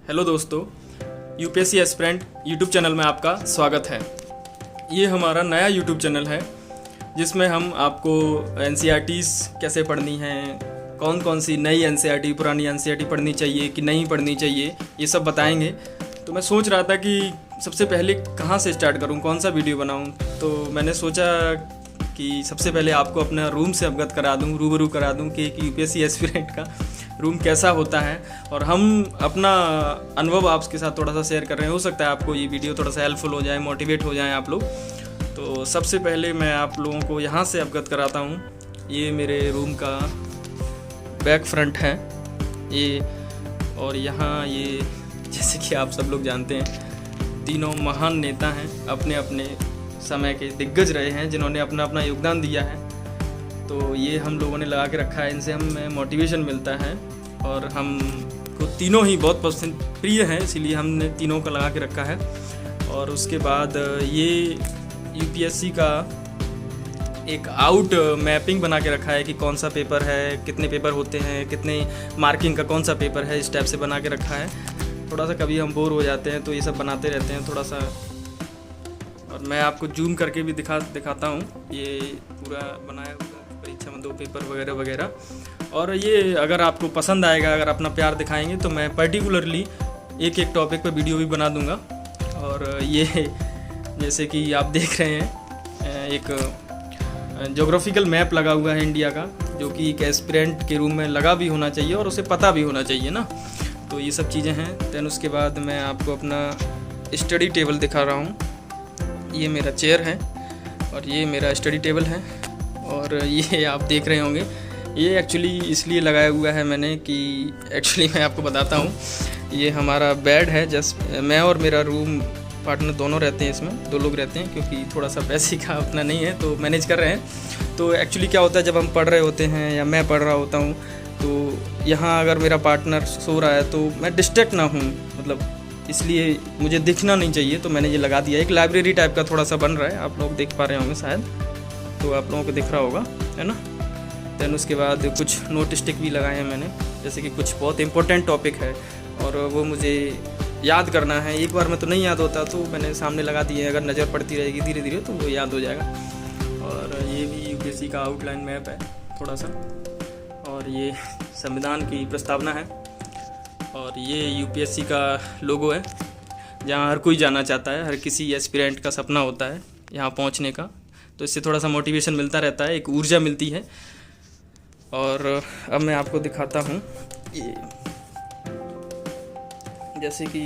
Hello दोस्तों, UPSC aspirant YouTube channel में आपका स्वागत है। ये हमारा नया यूट्यूब चैनल है जिसमें हम आपको एनसीईआरटीज़ कैसे पढ़नी है, कौन कौन सी नई एनसीईआरटी पुरानी एनसीईआरटी पढ़नी चाहिए कि नहीं पढ़नी चाहिए, ये सब बताएंगे। तो मैं सोच रहा था कि सबसे पहले कहाँ से स्टार्ट करूँ, कौन सा वीडियो बनाऊँ। तो मैंने सोचा कि सबसे पहले आपको अपना रूम से अवगत करा दूँ, रूबरू करा दूँ कि एक यूपीएससी एस्पिरेंट का रूम कैसा होता है, और हम अपना अनुभव आपके साथ थोड़ा सा शेयर कर रहे हैं। हो सकता है आपको ये वीडियो थोड़ा सा हेल्पफुल हो जाए, मोटिवेट हो जाए आप लोग। तो सबसे पहले मैं आप लोगों को यहाँ से अवगत कराता हूँ। ये मेरे रूम का बैक फ्रंट है ये, और यहाँ ये जैसे कि आप सब लोग जानते हैं तीनों महान नेता हैं, अपने अपने समय के दिग्गज रहे हैं जिन्होंने अपना अपना योगदान दिया है। तो ये हम लोगों ने लगा के रखा है, इनसे हमें मोटिवेशन मिलता है और हम को तीनों ही बहुत पसंद प्रिय हैं, इसीलिए हमने तीनों का लगा के रखा है। और उसके बाद ये यूपीएससी का एक आउट मैपिंग बना के रखा है कि कौन सा पेपर है, कितने पेपर होते हैं, कितने मार्किंग का कौन सा पेपर है, इस टाइप से बना के रखा है। थोड़ा सा कभी हम बोर हो जाते हैं तो ये सब बनाते रहते हैं थोड़ा सा, और मैं आपको जूम करके भी दिखाता हूँ। ये पूरा बनाया हुआ परीक्षा में 2 पेपर वगैरह वगैरह। और ये अगर आपको पसंद आएगा, अगर अपना प्यार दिखाएंगे तो मैं पर्टिकुलरली एक एक टॉपिक पर वीडियो भी बना दूंगा। और ये जैसे कि आप देख रहे हैं एक ज्योग्राफिकल मैप लगा हुआ है इंडिया का, जो कि एक एस्पिरेंट के रूम में लगा भी होना चाहिए और उसे पता भी होना चाहिए ना। तो ये सब चीज़ें हैं। दैन उसके बाद मैं आपको अपना स्टडी टेबल दिखा रहा हूँ। ये मेरा चेयर है और ये मेरा स्टडी टेबल है। और ये आप देख रहे होंगे, ये एक्चुअली इसलिए लगाया हुआ है मैंने कि एक्चुअली मैं आपको बताता हूँ, ये हमारा बेड है। जस्ट मैं और मेरा रूम पार्टनर दोनों रहते हैं, इसमें 2 लोग रहते हैं, क्योंकि थोड़ा सा पैसे का अपना नहीं है तो मैनेज कर रहे हैं। तो एक्चुअली क्या होता है, जब हम पढ़ रहे होते हैं या मैं पढ़ रहा होता हूँ तो यहाँ अगर मेरा पार्टनर सो रहा है तो मैं डिस्ट्रैक्ट ना हूँ, मतलब इसलिए मुझे दिखना नहीं चाहिए, तो मैंने ये लगा दिया। एक लाइब्रेरी टाइप का थोड़ा सा बन रहा है, आप लोग देख पा रहे होंगे शायद, तो आप लोगों को दिख रहा होगा, है ना। दैन उसके बाद कुछ नोट स्टिक भी लगाए हैं मैंने, जैसे कि कुछ बहुत इंपॉर्टेंट टॉपिक है और वो मुझे याद करना है। एक बार में तो नहीं याद होता, तो मैंने सामने लगा दिए, अगर नज़र पड़ती रहेगी धीरे धीरे तो वो याद हो जाएगा। और ये भी यूपीएससी का आउटलाइन मैप है थोड़ा सा, और ये संविधान की प्रस्तावना है, और ये यूपीएससी का लोगो है, जहाँ हर कोई जाना चाहता है, हर किसी एस्पिरेंट का सपना होता है यहाँ पहुँचने का। तो इससे थोड़ा सा मोटिवेशन मिलता रहता है, एक ऊर्जा मिलती है। और अब मैं आपको दिखाता हूँ, ये जैसे कि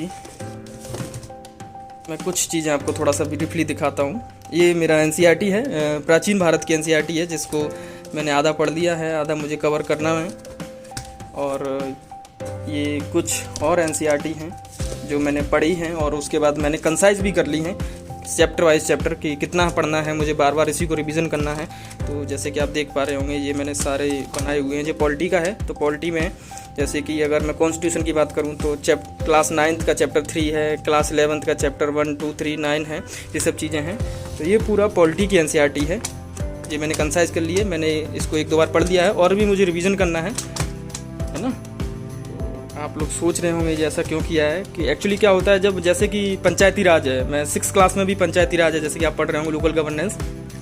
मैं कुछ चीज़ें आपको थोड़ा सा ब्रीफली दिखाता हूँ। ये मेरा एनसीईआरटी है, प्राचीन भारत की एनसीईआरटी है, जिसको मैंने आधा पढ़ लिया है, आधा मुझे कवर करना है। और ये कुछ और एनसीईआरटी हैं जो मैंने पढ़ी हैं और उसके बाद मैंने कंसाइज भी कर ली हैं, चैप्टर वाइज चैप्टर की कितना पढ़ना है, मुझे बार बार इसी को रिवीजन करना है। तो जैसे कि आप देख पा रहे होंगे, ये मैंने सारे बनाए हुए हैं। जो पॉलिटी का है, तो पॉलिटी में जैसे कि अगर मैं कॉन्स्टिट्यूशन की बात करूं तो क्लास 9th का चैप्टर 3 है, क्लास 11th का चैप्टर 1, 2, 3, 9 है, ये सब चीज़ें हैं। तो ये पूरा पॉलिटी की एनसीईआरटी है, ये मैंने कंसाइज कर लिए। मैंने इसको 1-2 बार पढ़ दिया है और भी मुझे रिवीजन करना है ना। आप लोग सोच रहे होंगे ये ऐसा क्यों किया है, कि एक्चुअली क्या होता है, जब जैसे कि पंचायती राज है, मैं 6th क्लास में भी पंचायती राज है, जैसे कि आप पढ़ रहे होंगे, लोकल गवर्नेंस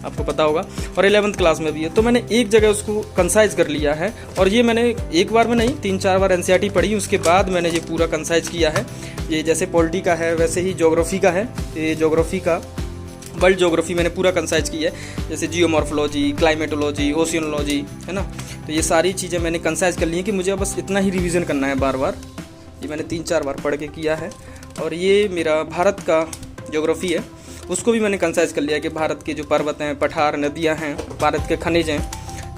आपको पता होगा, और 11th क्लास में भी है। तो मैंने एक जगह उसको कंसाइज कर लिया है, और ये मैंने एक बार में नहीं 3-4 बार एनसीईआरटी पढ़ी, उसके बाद मैंने ये पूरा कंसाइज किया है। ये जैसे पॉलिटी का है वैसे ही ज्योग्राफी का है। ये ज्योग्राफी का वर्ल्ड ज्योग्राफी मैंने पूरा कंसाइज किया है, जैसे जियोमॉर्फोलॉजी, क्लाइमेटोलॉजी, ओशियोनोलॉजी, है ना। तो ये सारी चीज़ें मैंने कंसाइज कर ली हैं कि मुझे बस इतना ही रिवीजन करना है बार बार। ये मैंने 3-4 बार पढ़ के किया है। और ये मेरा भारत का ज्योग्राफी है, उसको भी मैंने कंसाइज कर लिया कि भारत के जो पर्वत हैं, पठार, नदियाँ हैं, भारत के खनिज हैं,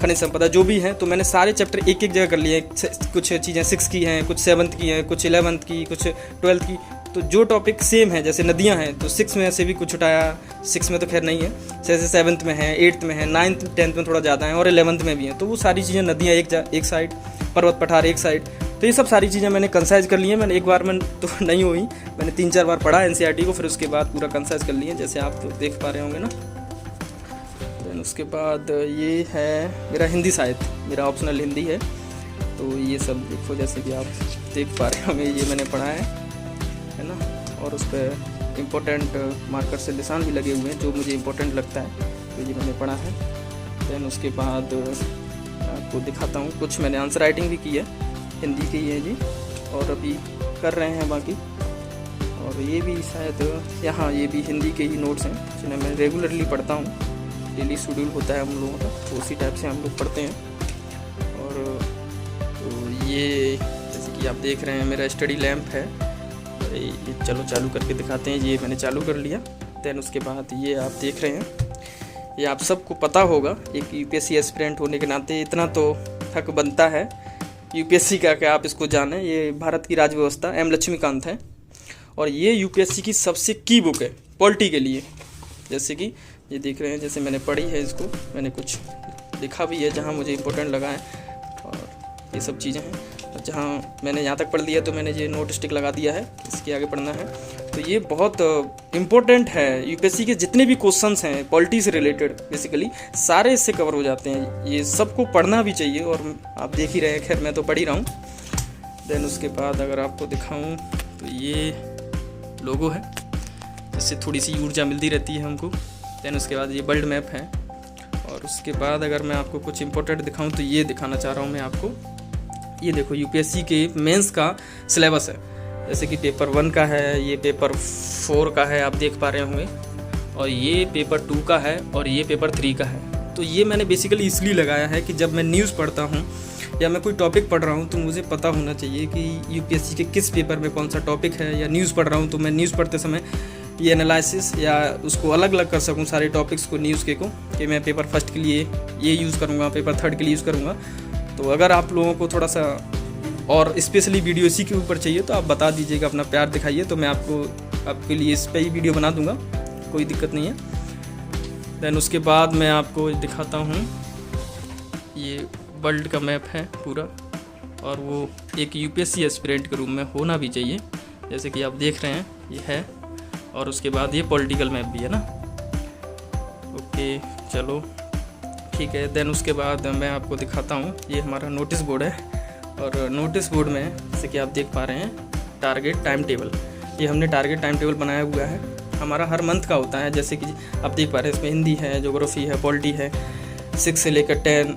खनिज संपदा जो भी हैं, तो मैंने सारे चैप्टर एक एक जगह कर लिए हैं। कुछ चीज़ें 6 की हैं, कुछ 7th की हैं, कुछ 11th की, कुछ 12th की। तो जो टॉपिक सेम है, जैसे नदियाँ हैं, तो 6 में से भी कुछ उठाया, 6 में तो खैर नहीं है, जैसे 7th में है, 8th में है, 9th 10th में थोड़ा ज़्यादा है, और 11th में भी हैं। तो वो सारी चीज़ें, नदियाँ एक साइड, पर्वत पठार एक साइड, तो ये सब सारी चीज़ें मैंने कंसाइज कर ली हैं। मैंने एक बार में तो नहीं हुई, मैंने 3-4 बार पढ़ा एनसीईआरटी को, फिर उसके बाद पूरा कंसाइज कर लिए, जैसे आप तो देख पा रहे होंगे ना। देन उसके बाद ये है मेरा हिंदी साहित्य, मेरा ऑप्शनल हिंदी है। तो ये सब देखो, जैसे कि आप देख पा रहे होंगे, ये मैंने पढ़ा है। और उस पर इम्पोर्टेंट मार्कर से निशान भी लगे हुए हैं जो मुझे इम्पोर्टेंट लगता है, तो ये मैंने पढ़ा है। दैन उसके बाद आपको दिखाता हूँ, कुछ मैंने आंसर राइटिंग भी की है, हिंदी की है जी, और अभी कर रहे हैं बाकी। और ये भी शायद यहाँ ये भी हिंदी के ही नोट्स हैं जिन्हें मैं रेगुलरली पढ़ता हूँ, डेली शेड्यूल होता है हम लोगों का, तो उसी टाइप से हम लोग पढ़ते हैं। और तो ये जैसे कि आप देख रहे हैं मेरा स्टडी लैम्प है, ये चलो चालू करके दिखाते हैं। ये मैंने चालू कर लिया। दैन उसके बाद ये आप देख रहे हैं, ये आप सबको पता होगा, एक यूपीएससी एस्पिरेंट होने के नाते इतना तो हक बनता है यूपीएससी का कि आप इसको जानें। ये भारत की राज व्यवस्था एम लक्ष्मीकांत है, और ये यूपीएससी की सबसे की बुक है पॉलिटी के लिए। जैसे कि ये देख रहे हैं, जैसे मैंने पढ़ी है इसको, मैंने कुछ लिखा भी है जहाँ मुझे इम्पोर्टेंट लगा है, और ये सब चीज़ें हैं। और जहाँ मैंने यहाँ तक पढ़ लिया तो मैंने ये नोट स्टिक लगा दिया है, इसके आगे पढ़ना है। तो ये बहुत इम्पोर्टेंट है, यूपीएससी के जितने भी क्वेश्चंस हैं पॉलिटी से रिलेटेड बेसिकली सारे इससे कवर हो जाते हैं। ये सबको पढ़ना भी चाहिए, और आप देख ही रहे हैं, खैर मैं तो पढ़ ही रहा हूँ। देन उसके बाद अगर आपको दिखाऊँ तो ये लोगो है, जिससे थोड़ी सी ऊर्जा मिलती रहती है हमको। देन उसके बाद ये वर्ल्ड मैप है, और उसके बाद अगर मैं आपको कुछ इंपॉर्टेंट दिखाऊं तो ये दिखाना चाह रहा हूँ मैं आपको। ये देखो यूपीएससी के मेंस का सिलेबस है, जैसे कि पेपर 1 का है, ये पेपर 4 का है, आप देख पा रहे होंगे, और ये पेपर 2 का है, और ये पेपर 3 का है। तो ये मैंने बेसिकली इसलिए लगाया है कि जब मैं न्यूज़ पढ़ता हूँ या मैं कोई टॉपिक पढ़ रहा हूँ तो मुझे पता होना चाहिए कि यूपीएससी के किस पेपर में कौन सा टॉपिक है। या न्यूज़ पढ़ रहा हूँ तो मैं न्यूज़ पढ़ते समय ये एनालिसिस या उसको अलग अलग कर सकूँ सारे टॉपिक्स को, न्यूज़ के को, कि मैं पेपर 1 के लिए ये यूज़ करूँगा, पेपर 3 के लिए यूज़ करूँगा। तो अगर आप लोगों को थोड़ा सा और स्पेशली वीडियो इसी के ऊपर चाहिए तो आप बता दीजिएगा, अपना प्यार दिखाइए, तो मैं आपके लिए इस पर ही वीडियो बना दूँगा, कोई दिक्कत नहीं है। दैन उसके बाद मैं आपको दिखाता हूँ, ये वर्ल्ड का मैप है पूरा, और वो एक यूपीएससी एस्पिरेंट के रूम में होना भी चाहिए, जैसे कि आप देख रहे हैं ये है। और उसके बाद ये पॉलिटिकल मैप भी है ना। ओके चलो ठीक है। देन उसके बाद मैं आपको दिखाता हूँ, ये हमारा नोटिस बोर्ड है, और नोटिस बोर्ड में जैसे कि आप देख पा रहे हैं टारगेट टाइम टेबल, ये हमने टारगेट टाइम टेबल बनाया हुआ है, हमारा हर मंथ का होता है। जैसे कि आप देख पा रहे हैं इसमें हिंदी है, ज्योग्राफी है, पॉलिटी है, 6 से लेकर 10,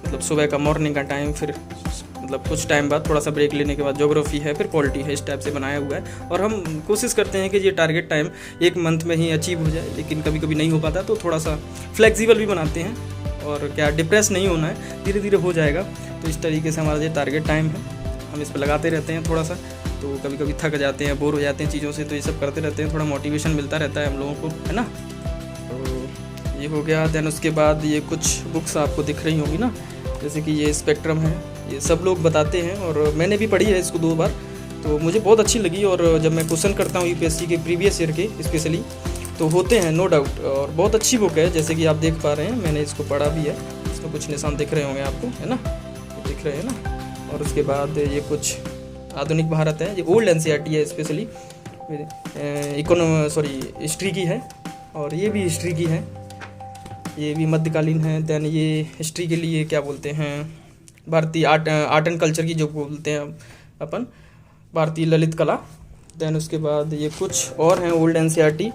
मतलब सुबह का मॉर्निंग का टाइम, फिर मतलब कुछ टाइम बाद थोड़ा सा ब्रेक लेने के बाद ज्योग्राफी है, फिर पॉलिटी है, इस टाइप से बनाया हुआ है। और हम कोशिश करते हैं कि ये टारगेट टाइम एक मंथ में ही अचीव हो जाए, लेकिन कभी कभी नहीं हो पाता, तो थोड़ा सा फ्लेक्सिबल भी बनाते हैं, और क्या डिप्रेस नहीं होना है, धीरे धीरे हो जाएगा। तो इस तरीके से हमारा ये टारगेट टाइम है, हम इस पर लगाते रहते हैं थोड़ा सा। तो कभी कभी थक जाते हैं, बोर हो जाते हैं चीज़ों से, तो ये सब करते रहते हैं, थोड़ा मोटिवेशन मिलता रहता है हम लोगों को, है ना। तो ये हो गया। देन उसके बाद ये कुछ बुक्स आपको दिख रही होंगी ना, जैसे कि ये स्पेक्ट्रम है, ये सब लोग बताते हैं, और मैंने भी पढ़ी है इसको 2 बार, तो मुझे बहुत अच्छी लगी। और जब मैं क्वेश्चन करता हूँ यूपीएससी के प्रीवियस ईयर के स्पेशली, तो होते हैं नो डाउट, और बहुत अच्छी बुक है। जैसे कि आप देख पा रहे हैं, मैंने इसको पढ़ा भी है, इसमें कुछ निशान दिख रहे होंगे आपको, है ना, दिख रहे हैं ना। और उसके बाद ये कुछ आधुनिक भारत है, ये ओल्ड एनसीईआरटी है, स्पेशली हिस्ट्री की है, और ये भी हिस्ट्री की है, ये भी मध्यकालीन है। दैन ये हिस्ट्री के लिए क्या बोलते हैं, भारतीय आर्ट एंड कल्चर की जो बोलते हैं अपन, भारतीय ललित कला। दैन उसके बाद ये कुछ और हैं ओल्ड एनसीईआरटी,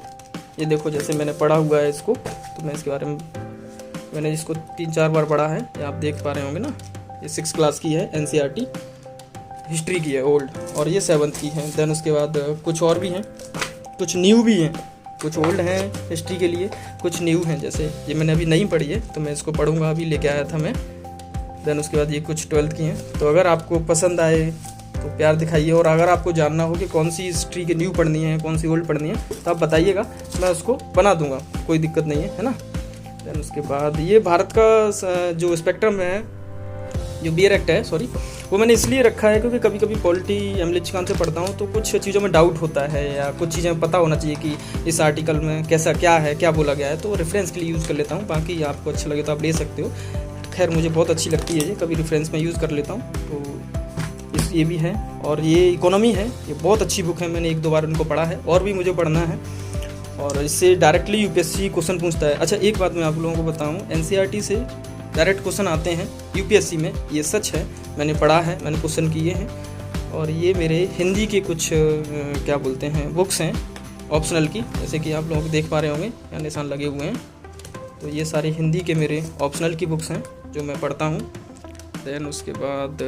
ये देखो जैसे मैंने पढ़ा हुआ है इसको, तो मैं इसके बारे में मैंने इसको 3-4 बार पढ़ा है, ये आप देख पा रहे होंगे ना। ये 6th क्लास की है एनसीईआरटी, हिस्ट्री की है ओल्ड, और ये 7th की है। दैन उसके बाद कुछ और भी हैं, कुछ न्यू भी हैं, कुछ ओल्ड हैं हिस्ट्री के लिए, कुछ न्यू हैं। जैसे ये मैंने अभी नहीं पढ़ी है, तो मैं इसको पढ़ूंगा, अभी लेके आया था मैं। देन उसके बाद ये कुछ 12th की हैं। तो अगर आपको पसंद आए तो प्यार दिखाइए, और अगर आपको जानना हो कि कौन सी हिस्ट्री के न्यू पढ़नी है, कौन सी ओल्ड पढ़नी है, तो आप बताइएगा, मैं उसको बना दूंगा, कोई दिक्कत नहीं है ना। देन उसके बाद ये भारत का जो स्पेक्ट्रम है, जो बियर एक्ट है, सॉरी, वो मैंने इसलिए रखा है क्योंकि कभी कभी पॉलिटी एम लक्ष्मीकांत से पढ़ता हूँ, तो कुछ चीज़ों में डाउट होता है, या कुछ चीज़ें पता होना चाहिए कि इस आर्टिकल में कैसा क्या है, क्या बोला गया है, तो रेफरेंस के लिए यूज़ कर लेता हूँ। बाकी आपको अच्छा लगे तो आप ले सकते हो, खैर मुझे बहुत अच्छी लगती है ये, कभी रेफरेंस में यूज़ कर लेता हूँ। तो ये भी है, और ये इकोनॉमी है, ये बहुत अच्छी बुक है, मैंने 1-2 बार उनको पढ़ा है, और भी मुझे पढ़ना है, और इससे डायरेक्टली यूपीएससी क्वेश्चन पूछता है। अच्छा एक बात मैं आप लोगों को बताऊँ, एनसीईआरटी से डायरेक्ट क्वेश्चन आते हैं यूपीएससी में, ये सच है, मैंने पढ़ा है, मैंने क्वेश्चन किए हैं, और ये मेरे हिंदी के कुछ क्या बोलते हैं बुक्स हैं ऑप्शनल की, जैसे कि आप लोग देख पा रहे होंगे यहाँ निशान लगे हुए हैं। तो ये सारे हिंदी के मेरे ऑप्शनल की बुक्स हैं जो मैं पढ़ता हूँ। दैन उसके बाद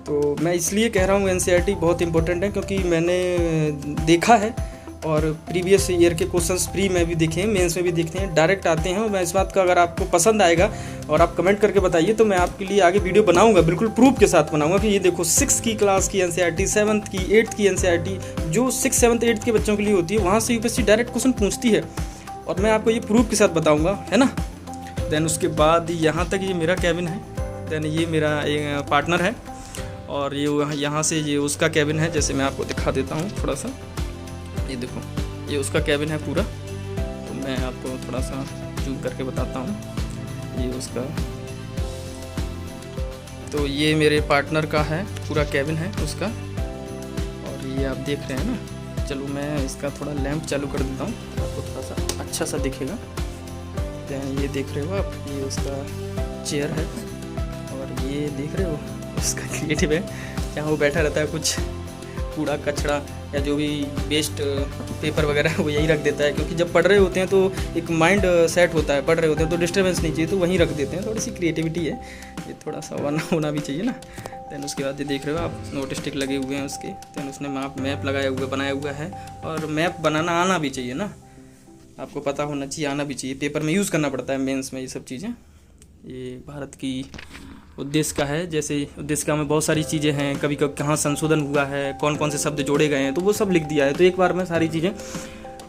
तो मैं इसलिए कह रहा हूँ एनसीईआरटी बहुत इंपॉर्टेंट है क्योंकि मैंने देखा है और प्रीवियस ईयर के क्वेश्चंस प्री में भी देखे हैं, मेंस में भी देखते हैं, डायरेक्ट आते हैं। और मैं इस बात का अगर आपको पसंद आएगा और आप कमेंट करके बताइए तो मैं आपके लिए आगे वीडियो बनाऊंगा, बिल्कुल प्रूफ के साथ बनाऊंगा कि ये देखो 6 की क्लास की एनसीईआरटी, 7th की, 8th की एनसीईआरटी जो 6, 7th, 8th के बच्चों के लिए होती है, वहाँ से यूपीएससी डायरेक्ट क्वेश्चन पूछती है और मैं आपको ये प्रूफ के साथ बताऊँगा, है ना। देन उसके बाद यहाँ तक ये मेरा कैबिन है। देन ये मेरा एक पार्टनर है और ये यहाँ से ये उसका कैबिन है। जैसे मैं आपको दिखा देता हूँ थोड़ा सा, ये देखो ये उसका कैबिन है पूरा। तो मैं आपको थोड़ा सा जूम करके बताता हूँ, ये उसका। तो ये मेरे पार्टनर का है, पूरा कैबिन है उसका। और ये आप देख रहे हैं ना। चलो मैं इसका थोड़ा लैंप चालू कर देता हूँ, आपको थोड़ा सा अच्छा सा दिखेगा। ये देख रहे हो आप, ये उसका चेयर है और ये देख रहे हो उसका क्रिएटिव है, जहाँ वो बैठा रहता है। कुछ कूड़ा कचरा या जो भी वेस्ट पेपर वगैरह वो यही रख देता है, क्योंकि जब पढ़ रहे होते हैं तो एक माइंड सेट होता है, पढ़ रहे होते हैं तो डिस्टर्बेंस नहीं चाहिए, तो वहीं रख देते हैं। थोड़ी सी क्रिएटिविटी है, ये थोड़ा सा होना भी चाहिए ना। दैन उसके बाद ये देख रहे हो आप, नोट स्टिक लगे हुए हैं उसके। दैन उसने मैप बनाया हुआ है और मैप बनाना आना भी चाहिए ना, आपको पता होना चाहिए, आना भी चाहिए। पेपर में यूज़ करना पड़ता है मेंस में ये सब चीज़ें। ये भारत की उद्देश्य का है, जैसे उद्देश्य का में बहुत सारी चीज़ें हैं, कभी कभी कहाँ संशोधन हुआ है, कौन कौन से शब्द जोड़े गए हैं, तो वो सब लिख दिया है। तो एक बार में सारी चीज़ें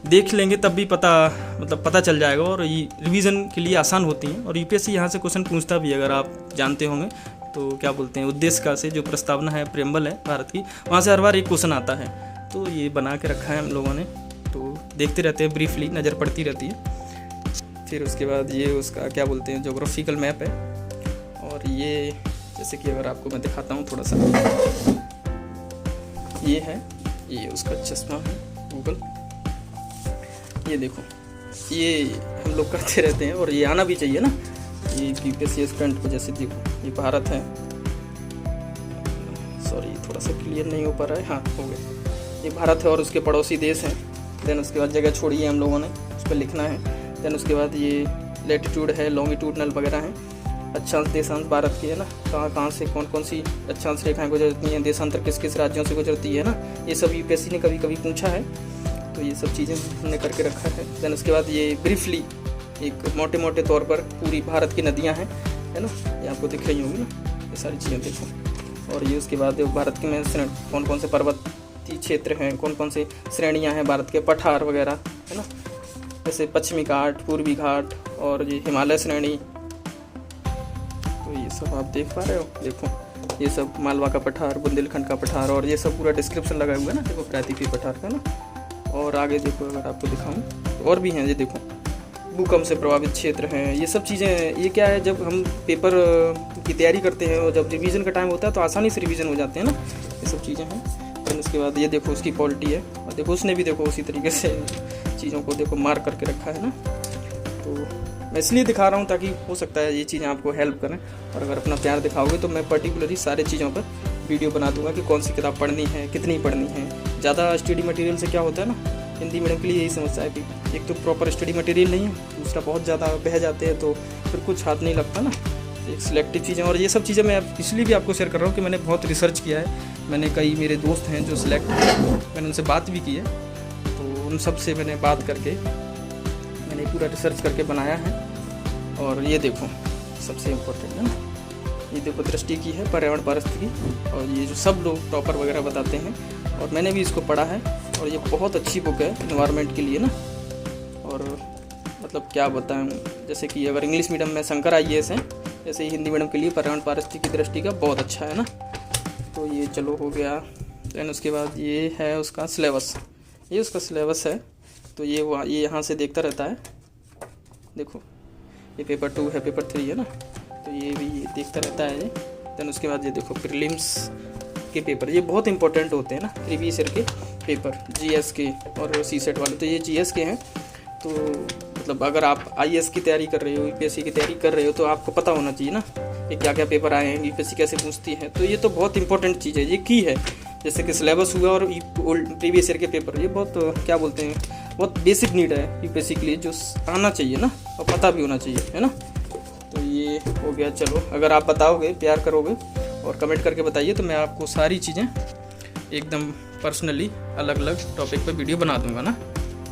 देख लेंगे तब भी पता चल जाएगा और ये रिवीजन के लिए आसान होती हैं। और यूपीएससी यहाँ से क्वेश्चन पूछता भी, अगर आप जानते होंगे तो क्या बोलते हैं उद्देश्य का से जो प्रस्तावना है, प्रेम्बल है भारत की, वहाँ से हर बार एक क्वेश्चन आता है। तो ये बना के रखा है हम लोगों ने, तो देखते रहते हैं, ब्रीफली नज़र पड़ती रहती है। फिर उसके बाद ये उसका क्या बोलते हैं जोग्राफिकल मैप है। और ये जैसे कि अगर आपको मैं दिखाता हूँ थोड़ा सा, ये है, ये उसका चश्मा है गूगल। ये देखो, ये हम लोग करते रहते हैं और ये आना भी चाहिए ना। ये यूपीएससी एस्पिरेंट को जैसे देखो, ये भारत है, सॉरी थोड़ा सा क्लियर नहीं हो पा रहा है, हाँ हो गया। ये भारत है और उसके पड़ोसी देश हैं। देन उसके बाद जगह छोड़ी है हम लोगों ने, उस पर लिखना है। देन उसके बाद ये लैटिट्यूड है, लॉन्गिट्यूडनल वगैरह हैं, अक्षांश देशांश भारत की है ना, कहाँ से कौन सी अक्षांश रेखाएं गुजरती हैं, देशांतर किस किस राज्यों से गुजरती है ना, ये सब यूपीएससी ने कभी कभी पूछा है। तो ये सब चीज़ें हमने करके रखा है। देन उसके बाद ये ब्रीफली एक मोटे मोटे तौर पर पूरी भारत की नदियाँ हैं, है ना, ये आपको दिख रही होंगी ना, ये सारी चीज़ें देखो। और ये उसके बाद भारत के में कौन कौन से पर्वतीय क्षेत्र हैं, कौन कौन से श्रेणियाँ हैं भारत के, पठार वगैरह, है ना, जैसे पश्चिमी घाट, पूर्वी घाट और ये हिमालय श्रेणी। तो ये सब आप देख पा रहे हो, देखो ये सब मालवा का पठार, बुंदेलखंड का पठार, और ये सब पूरा डिस्क्रिप्शन लगा हुआ है ना, देखो प्रायद्वीपीय पठार का ना। और आगे देखो, अगर आपको दिखाऊं तो और भी हैं, ये देखो भूकंप से प्रभावित क्षेत्र हैं, ये सब चीज़ें। ये क्या है, जब हम पेपर की तैयारी करते हैं और जब रिवीजन का टाइम होता है तो आसानी से रिवीजन हो जाते हैं ना, ये सब चीज़ें हैं। फिर उसके बाद ये देखो उसकी पॉलिटी है, और देखो उसने भी देखो उसी तरीके से चीज़ों को देखो मार्क करके रखा है ना। तो मैं इसलिए दिखा रहा हूँ ताकि हो सकता है ये चीज़ें आपको हेल्प करें, और अगर अपना प्यार दिखाओगे तो मैं पर्टिकुलरली सारे चीज़ों पर वीडियो बना दूंगा कि कौन सी किताब पढ़नी है, कितनी पढ़नी है। ज़्यादा स्टडी मटेरियल से क्या होता है ना, हिंदी मीडियम के लिए यही समस्या है कि एक तो प्रॉपर स्टडी मटेरियल नहीं है, दूसरा बहुत ज़्यादा बह जाते हैं तो फिर कुछ हाथ नहीं लगता ना, एक सिलेक्टिव चीज़ें। और ये सब चीज़ें मैं इसलिए भी आपको शेयर कर रहा हूँ कि मैंने बहुत रिसर्च किया है, मैंने कई मेरे दोस्त हैं जो सिलेक्ट, मैंने उनसे बात भी की है, तो उन सब से मैंने बात करके मैंने पूरा रिसर्च करके बनाया है। और ये देखो सबसे इम्पोर्टेंट है ना, ये देखो दृष्टि की है, पर्यावरण पारिस्थितिकी, और ये जो सब लोग टॉपर वगैरह बताते हैं, और मैंने भी इसको पढ़ा है, और ये बहुत अच्छी बुक है इन्वायरमेंट के लिए ना। और मतलब क्या बताऊँ, जैसे कि अगर इंग्लिश मीडियम में शंकर IAS है, जैसे ही हिंदी मीडियम के लिए पर्यावरण पारिस्थितिकी की दृष्टि का बहुत अच्छा है ना। तो ये चलो हो गया। दैन उसके बाद ये है उसका सिलेबस, ये उसका सिलेबस है। तो ये यहाँ से देखता रहता है, देखो ये पेपर 2 है, पेपर 3 है ना, तो ये भी देखता रहता है ये। दैन उसके बाद ये देखो प्रीलिम्स के पेपर, ये बहुत इंपॉर्टेंट होते हैं ना, प्रीवियस ईयर के पेपर, GS के और CSET वाले। तो ये GS के हैं, तो मतलब अगर आप IAS की तैयारी कर रहे हो, UPSC की तैयारी कर रहे हो, तो आपको पता होना चाहिए ना कि क्या क्या पेपर आए हैं, यूपीएससी कैसे पूछती है। तो ये तो बहुत इंपॉर्टेंट चीज़ है, ये की है। जैसे कि सिलेबस हुआ और प्रीवियस ईयर के पेपर, ये बहुत क्या बोलते हैं, बहुत बेसिक नीड है यूपीएससी के लिए, जो आना चाहिए ना और पता भी होना चाहिए, है ना। तो ये हो गया। चलो, अगर आप बताओगे, प्यार करोगे और कमेंट करके बताइए तो मैं आपको सारी चीज़ें एकदम पर्सनली अलग अलग टॉपिक पे वीडियो बना दूंगा ना,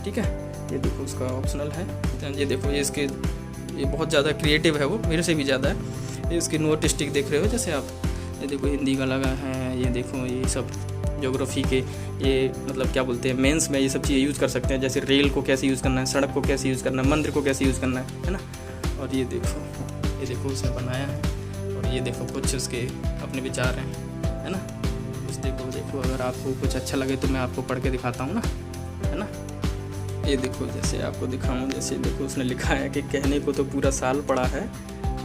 ठीक है। ये देखो उसका ऑप्शनल है, ये देखो ये बहुत ज़्यादा क्रिएटिव है, वो मेरे से भी ज़्यादा है। ये इसके नोट स्टिक देख रहे हो जैसे आप, ये देखो हिंदी का लगा है, ये देखो ये सब ज्योग्राफी के, ये मतलब क्या बोलते हैं, मेंस में ये सब चीज़ें यूज़ कर सकते हैं। जैसे रेल को कैसे यूज़ करना है, सड़क को कैसे यूज़ करना है, मंदिर को कैसे यूज़ करना है ना। और ये देखो उसने बनाया है, और ये देखो कुछ उसके अपने विचार हैं, है ना। कुछ देखो अगर आपको कुछ अच्छा लगे तो मैं आपको पढ़ के दिखाता हूँ ना, है ना। ये देखो जैसे आपको दिखाऊँ, जैसे देखो उसने लिखा है कि कहने को तो पूरा साल पढ़ा है,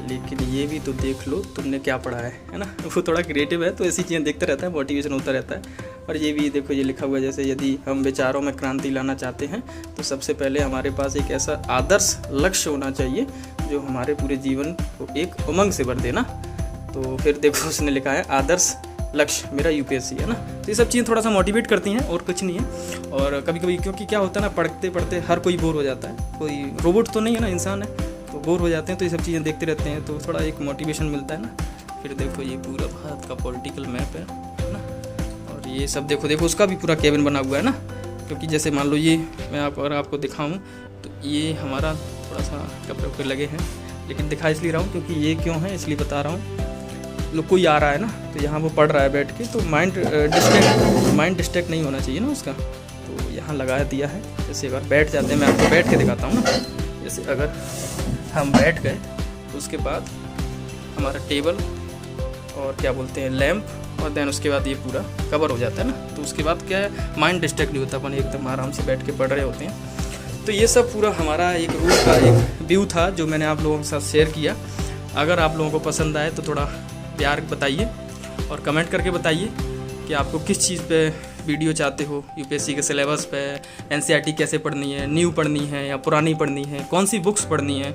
लेकिन ये भी तो देख लो तुमने क्या पढ़ा है ना। वो थोड़ा क्रिएटिव है, तो ऐसी चीज़ें देखते रहता है, मोटिवेशन होता रहता है। और ये भी देखो, ये लिखा हुआ है जैसे, यदि हम विचारों में क्रांति लाना चाहते हैं तो सबसे पहले हमारे पास एक ऐसा आदर्श लक्ष्य होना चाहिए जो हमारे पूरे जीवन को एक उमंग से भर देना। तो फिर देखो उसने लिखा है आदर्श लक्ष्य मेरा यूपीएससी, है ना। तो ये सब चीज़ें थोड़ा सा मोटिवेट करती हैं और कुछ नहीं है। और कभी कभी क्योंकि क्या होता है ना, पढ़ते पढ़ते हर कोई बोर हो जाता है, कोई रोबोट तो नहीं है ना, इंसान है, तो बोर हो जाते हैं। तो ये सब चीज़ें देखते रहते हैं तो थोड़ा एक मोटिवेशन मिलता है ना। फिर देखो ये पूरा भारत का पॉलिटिकल मैप है ना। और ये सब देखो उसका भी पूरा केबिन बना हुआ है ना। क्योंकि जैसे मान लो ये मैं आपको दिखाऊँ तो ये हमारा थोड़ा सा कपड़े उपड़े लगे हैं, लेकिन दिखा इसलिए रहा हूँ क्योंकि ये क्यों है इसलिए बता रहा हूँ। लोग कोई आ रहा है ना, तो यहाँ वो पढ़ रहा है बैठ के, तो माइंड डिस्ट्रैक्ट नहीं होना चाहिए ना उसका, तो यहाँ लगा दिया है। जैसे अगर बैठ जाते हैं, मैं आपको बैठ के दिखाता हूँ ना। जैसे अगर हम बैठ गए तो उसके बाद हमारा टेबल और क्या बोलते हैं लैंप, और देन उसके बाद ये पूरा कवर हो जाता है ना। तो उसके बाद क्या है, माइंड डिस्ट्रैक्ट नहीं होता, अपन एकदम आराम से बैठ के पढ़ रहे होते हैं। तो ये सब पूरा हमारा एक रूल का एक व्यू था जो मैंने आप लोगों के साथ शेयर किया। अगर आप लोगों को पसंद आए तो थोड़ा प्यार बताइए और कमेंट करके बताइए कि आपको किस चीज़ पे वीडियो चाहते हो। यूपीएससी के सिलेबस पे, एनसीईआरटी कैसे पढ़नी है, न्यू पढ़नी है या पुरानी पढ़नी है, कौन सी बुक्स पढ़नी है,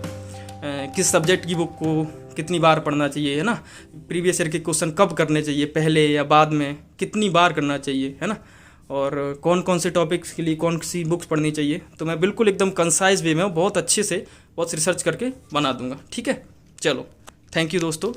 किस सब्जेक्ट की बुक को कितनी बार पढ़ना चाहिए, है ना। प्रीवियस ईयर के क्वेश्चन कब करने चाहिए, पहले या बाद में, कितनी बार करना चाहिए, है ना। और कौन कौन से टॉपिक्स के लिए कौन सी बुक्स पढ़नी चाहिए, तो मैं बिल्कुल एकदम कंसाइज वे में बहुत अच्छे से बहुत रिसर्च करके बना दूंगा, ठीक है। चलो, थैंक यू दोस्तों।